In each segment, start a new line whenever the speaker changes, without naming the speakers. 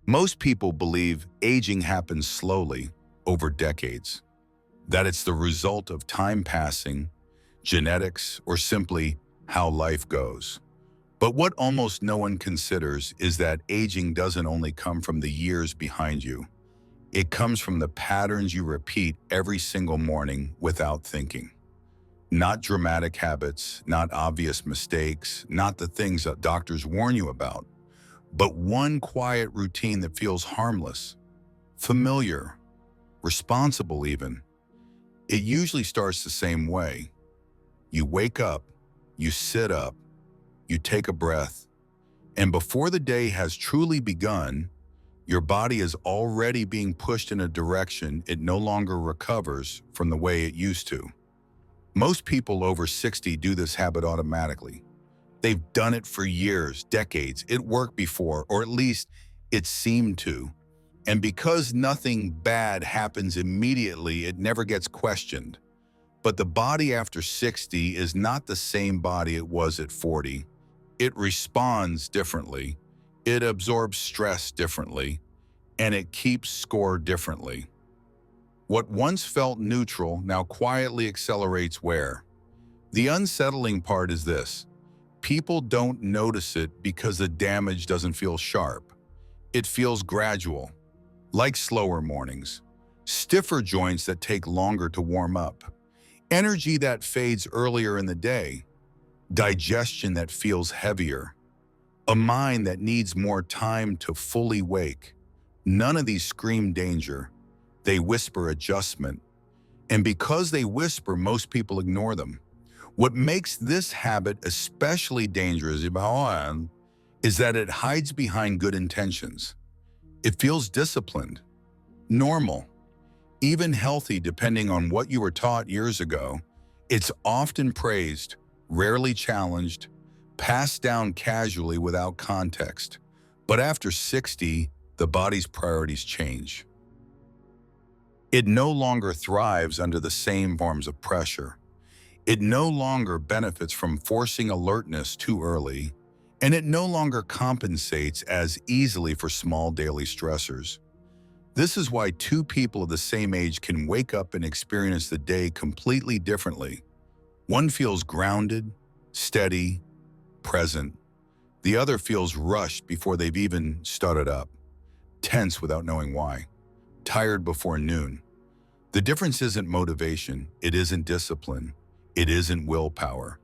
Most people believe aging happens slowly over decades, that it's the result of time passing, genetics, or simply how life goes. But what almost no one considers is that aging doesn't only come from the years behind you. It comes from the patterns you repeat every single morning without thinking. Not dramatic habits, not obvious mistakes, not the things that doctors warn you about, but one quiet routine that feels harmless, familiar, responsible even. It usually starts the same way. You wake up, you sit up, you take a breath, and before the day has truly begun, your body is already being pushed in a direction it no longer recovers from the way it used to. Most people over 60 do this habit automatically. They've done it for years, decades. It worked before, or at least it seemed to. And because nothing bad happens immediately, it never gets questioned. But the body after 60 is not the same body it was at 40. It responds differently, it absorbs stress differently, and it keeps score differently. What once felt neutral now quietly accelerates where? The unsettling part is this. People don't notice it because the damage doesn't feel sharp. It feels gradual, like slower mornings, stiffer joints that take longer to warm up, energy that fades earlier in the day, digestion that feels heavier, a mind that needs more time to fully wake. None of these scream danger. They whisper adjustment. And because they whisper, most people ignore them. What makes this habit especially dangerous is that it hides behind good intentions. It feels disciplined, normal, even healthy depending on what you were taught years ago. It's often praised, rarely challenged, passed down casually without context. But after 60, the body's priorities change. It no longer thrives under the same forms of pressure. It no longer benefits from forcing alertness too early, and it no longer compensates as easily for small daily stressors. This is why two people of the same age can wake up and experience the day completely differently. One feels grounded, steady, present. The other feels rushed before they've even started up, tense without knowing why, tired before noon. The difference isn't motivation, it isn't discipline, it isn't willpower.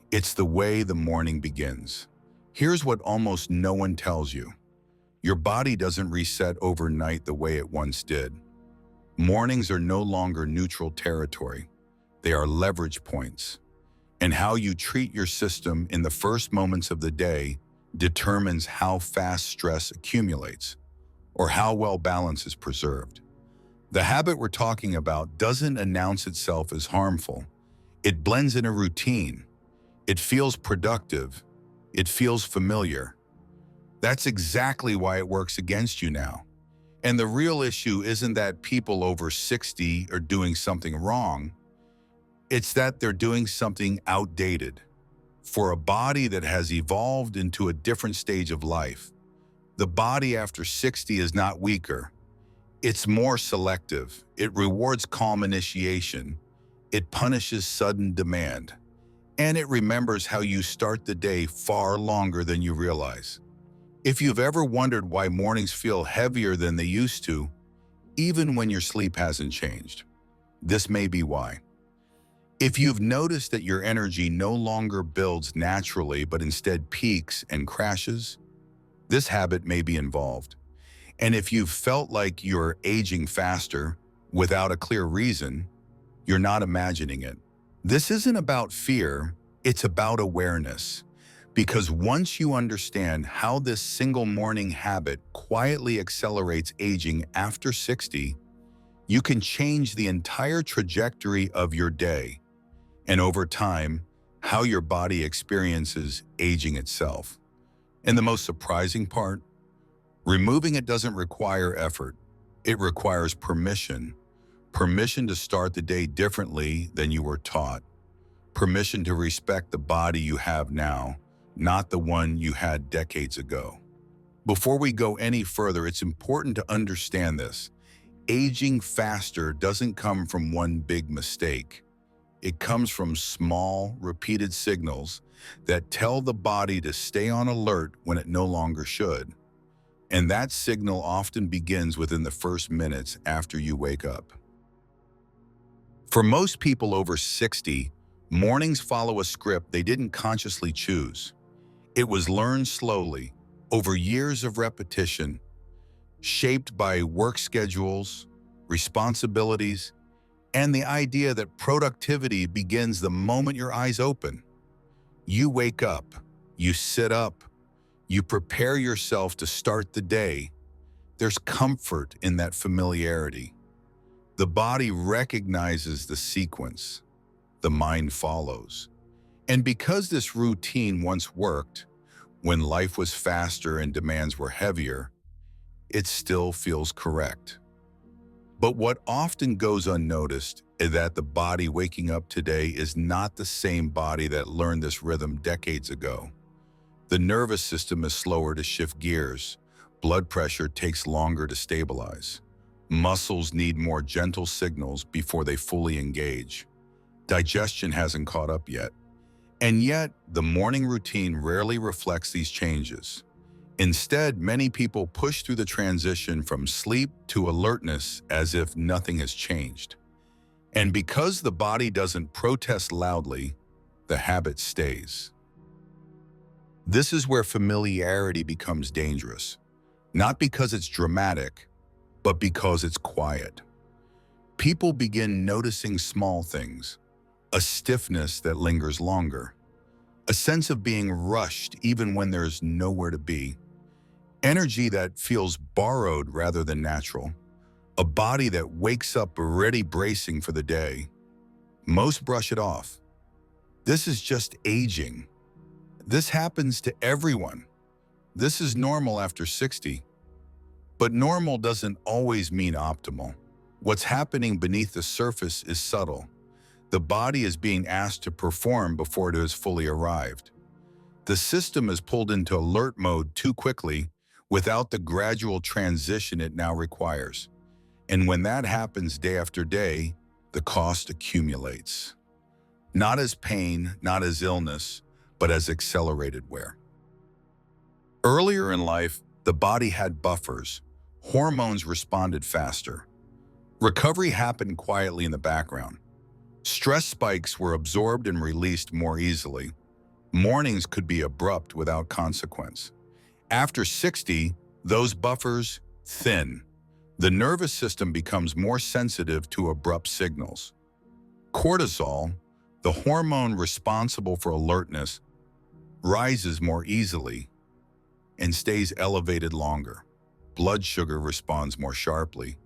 It's the way the morning begins. Here's what almost no one tells you. Your body doesn't reset overnight the way it once did. Mornings are no longer neutral territory. They are leverage points. And how you treat your system in the first moments of the day determines how fast stress accumulates or how well balance is preserved. The habit we're talking about doesn't announce itself as harmful. It blends in a routine. It feels productive. It feels familiar. That's exactly why it works against you now. And the real issue isn't that people over 60 are doing something wrong. It's that they're doing something outdated. For a body that has evolved into a different stage of life, the body after 60 is not weaker. It's more selective. It rewards calm initiation. It punishes sudden demand. And it remembers how you start the day far longer than you realize. If you've ever wondered why mornings feel heavier than they used to, even when your sleep hasn't changed, this may be why. If you've noticed that your energy no longer builds naturally but instead peaks and crashes, this habit may be involved. And if you've felt like you're aging faster without a clear reason, you're not imagining it. This isn't about fear, it's about awareness. Because once you understand how this single morning habit quietly accelerates aging after 60, you can change the entire trajectory of your day, and over time, how your body experiences aging itself. And the most surprising part, removing it doesn't require effort. It requires permission. Permission to start the day differently than you were taught. Permission to respect the body you have now, not the one you had decades ago. Before we go any further, it's important to understand this. Aging faster doesn't come from one big mistake. It comes from small, repeated signals that tell the body to stay on alert when it no longer should. And that signal often begins within the first minutes after you wake up. For most people over 60, mornings follow a script they didn't consciously choose. It was learned slowly, over years of repetition, shaped by work schedules, responsibilities, and the idea that productivity begins the moment your eyes open. You wake up, you sit up, you prepare yourself to start the day. There's comfort in that familiarity. The body recognizes the sequence. The mind follows. And because this routine once worked, when life was faster and demands were heavier, it still feels correct. But what often goes unnoticed is that the body waking up today is not the same body that learned this rhythm decades ago. The nervous system is slower to shift gears. Blood pressure takes longer to stabilize. Muscles need more gentle signals before they fully engage. Digestion hasn't caught up yet. And yet, the morning routine rarely reflects these changes. Instead, many people push through the transition from sleep to alertness as if nothing has changed. And because the body doesn't protest loudly, the habit stays. This is where familiarity becomes dangerous, not because it's dramatic, but because it's quiet. People begin noticing small things, a stiffness that lingers longer, a sense of being rushed even when there's nowhere to be, energy that feels borrowed rather than natural, a body that wakes up already bracing for the day. Most brush it off. This is just aging. This happens to everyone. This is normal after 60. But normal doesn't always mean optimal. What's happening beneath the surface is subtle. The body is being asked to perform before it has fully arrived. The system is pulled into alert mode too quickly without the gradual transition it now requires. And when that happens day after day, the cost accumulates. Not as pain, not as illness, but as accelerated wear. Earlier in life, the body had buffers. Hormones responded faster. Recovery happened quietly in the background. Stress spikes were absorbed and released more easily. Mornings could be abrupt without consequence. After 60, those buffers thin. The nervous system becomes more sensitive to abrupt signals. Cortisol, the hormone responsible for alertness, rises more easily and stays elevated longer. Blood sugar responds more sharply.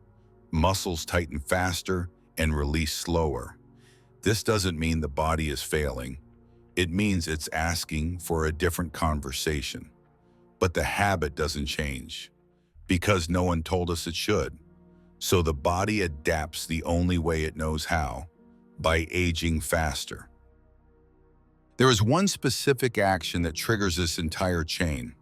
Muscles tighten faster and release slower. This doesn't mean the body is failing. It means it's asking for a different conversation. But the habit doesn't change because no one told us it should. So the body adapts the only way it knows how, by aging faster. There is one specific action that triggers this entire chain.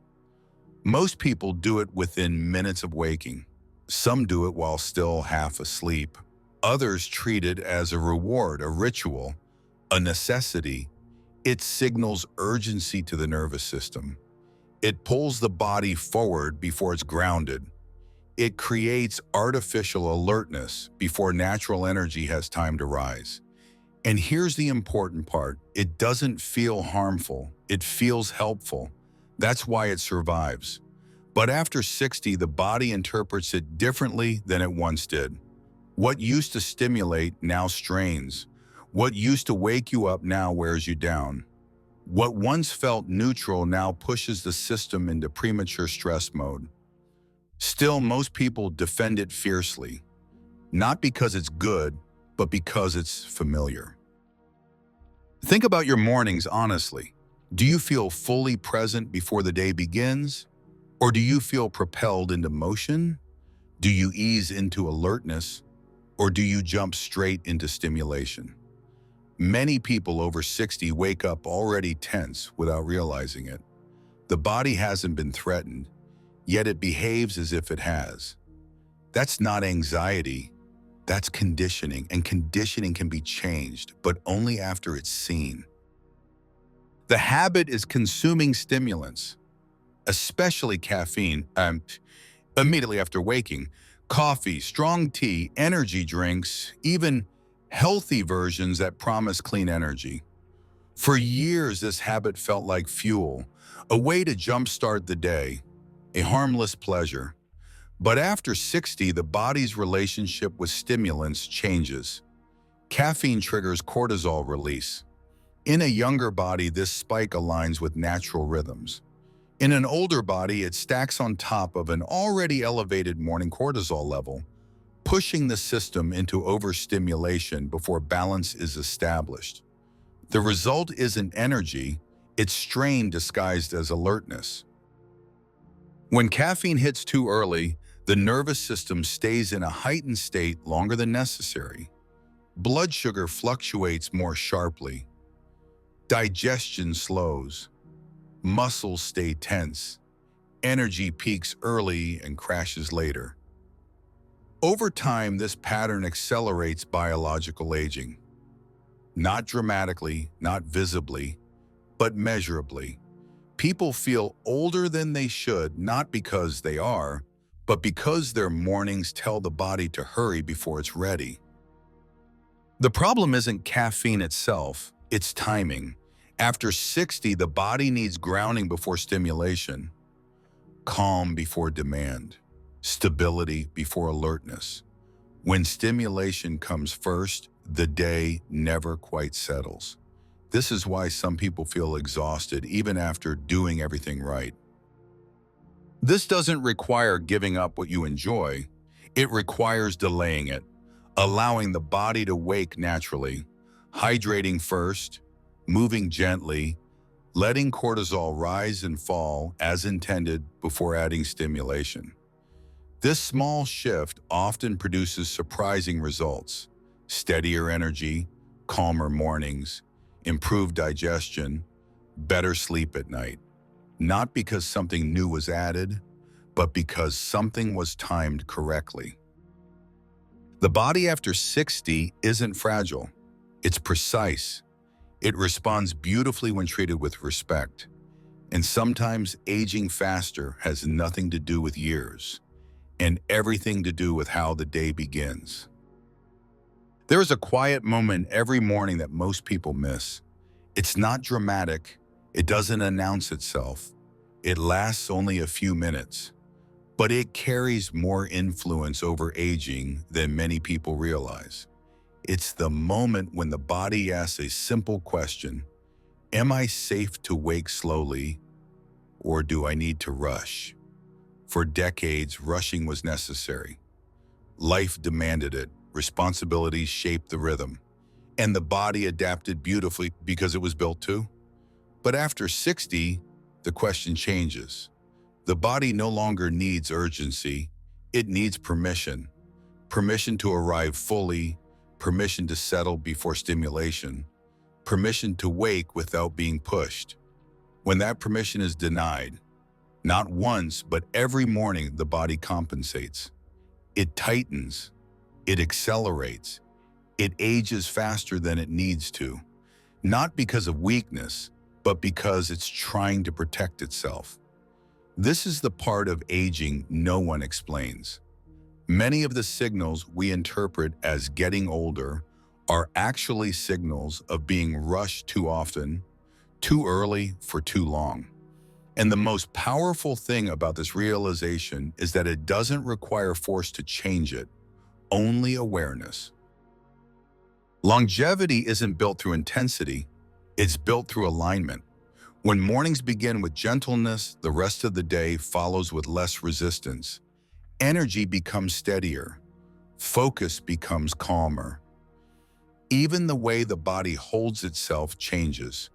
Most people do it within minutes of waking. Some do it while still half asleep. Others treat it as a reward, a ritual, a necessity. It signals urgency to the nervous system. It pulls the body forward before it's grounded. It creates artificial alertness before natural energy has time to rise. And here's the important part. It doesn't feel harmful. It feels helpful. That's why it survives. But after 60, the body interprets it differently than it once did. What used to stimulate now strains. What used to wake you up now wears you down. What once felt neutral now pushes the system into premature stress mode. Still, most people defend it fiercely, not because it's good, but because it's familiar. Think about your mornings honestly. Do you feel fully present before the day begins? Or do you feel propelled into motion? Do you ease into alertness? Or do you jump straight into stimulation? Many people over 60 wake up already tense without realizing it. The body hasn't been threatened. yet it behaves as if it has. That's not anxiety, that's conditioning, and conditioning can be changed, but only after it's seen. The habit is consuming stimulants, especially caffeine, immediately after waking. Coffee, strong tea, energy drinks, even healthy versions that promise clean energy. For years, this habit felt like fuel, a way to jumpstart the day, a harmless pleasure. But after 60, the body's relationship with stimulants changes. Caffeine triggers cortisol release. In a younger body, this spike aligns with natural rhythms. In an older body, it stacks on top of an already elevated morning cortisol level, pushing the system into overstimulation before balance is established. The result isn't energy, it's strain disguised as alertness. When caffeine hits too early, the nervous system stays in a heightened state longer than necessary. Blood sugar fluctuates more sharply. Digestion slows. Muscles stay tense. Energy peaks early and crashes later. Over time, this pattern accelerates biological aging. Not dramatically, not visibly, but measurably. People feel older than they should, not because they are, but because their mornings tell the body to hurry before it's ready. The problem isn't caffeine itself, it's timing. After 60, the body needs grounding before stimulation, calm before demand, stability before alertness. When stimulation comes first, the day never quite settles. This is why some people feel exhausted even after doing everything right. This doesn't require giving up what you enjoy. It requires delaying it, allowing the body to wake naturally, hydrating first, moving gently, letting cortisol rise and fall as intended before adding stimulation. This small shift often produces surprising results: steadier energy, calmer mornings, improved digestion, better sleep at night. Not because something new was added, but because something was timed correctly. The body after 60 isn't fragile. It's precise. It responds beautifully when treated with respect. And sometimes aging faster has nothing to do with years, and everything to do with how the day begins. There is a quiet moment every morning that most people miss. It's not dramatic. It doesn't announce itself. It lasts only a few minutes, but it carries more influence over aging than many people realize. It's the moment when the body asks a simple question: am I safe to wake slowly, or do I need to rush? For decades, rushing was necessary. Life demanded it. Responsibilities shaped the rhythm, and the body adapted beautifully because it was built to. But after 60, the question changes. The body no longer needs urgency. It needs permission. Permission to arrive fully, permission to settle before stimulation, permission to wake without being pushed. When that permission is denied, not once, but every morning, the body compensates. It tightens. It accelerates. It ages faster than it needs to, not because of weakness, but because it's trying to protect itself. This is the part of aging no one explains. Many of the signals we interpret as getting older are actually signals of being rushed too often, too early for too long. And the most powerful thing about this realization is that it doesn't require force to change it, only awareness. Longevity isn't built through intensity, it's built through alignment. When mornings begin with gentleness, the rest of the day follows with less resistance. Energy becomes steadier. Focus becomes calmer. Even the way the body holds itself changes.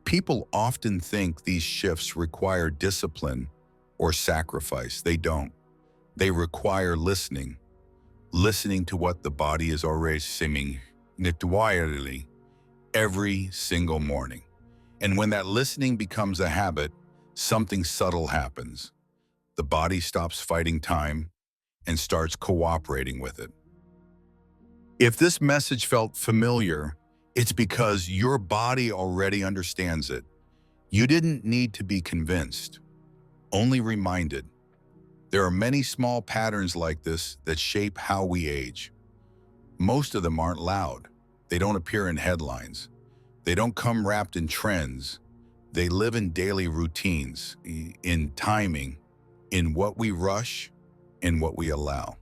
People often think these shifts require discipline or sacrifice. They don't. They require listening. Listening to what the body is already saying quietly every single morning. And when that listening becomes a habit, something subtle happens. the body stops fighting time and starts cooperating with it. If this message felt familiar, it's because your body already understands it. You didn't need to be convinced, only reminded. There are many small patterns like this that shape how we age. Most of them aren't loud. They don't appear in headlines. They don't come wrapped in trends. They live in daily routines, in timing, in what we rush, in what we allow.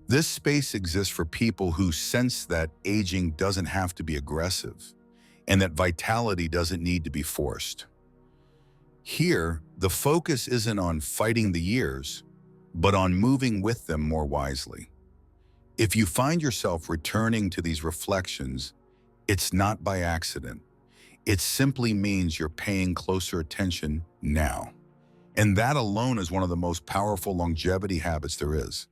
This space exists for people who sense that aging doesn't have to be aggressive and that vitality doesn't need to be forced. Here, the focus isn't on fighting the years, but on moving with them more wisely. If you find yourself returning to these reflections, it's not by accident. It simply means you're paying closer attention now. And that alone is one of the most powerful longevity habits there is.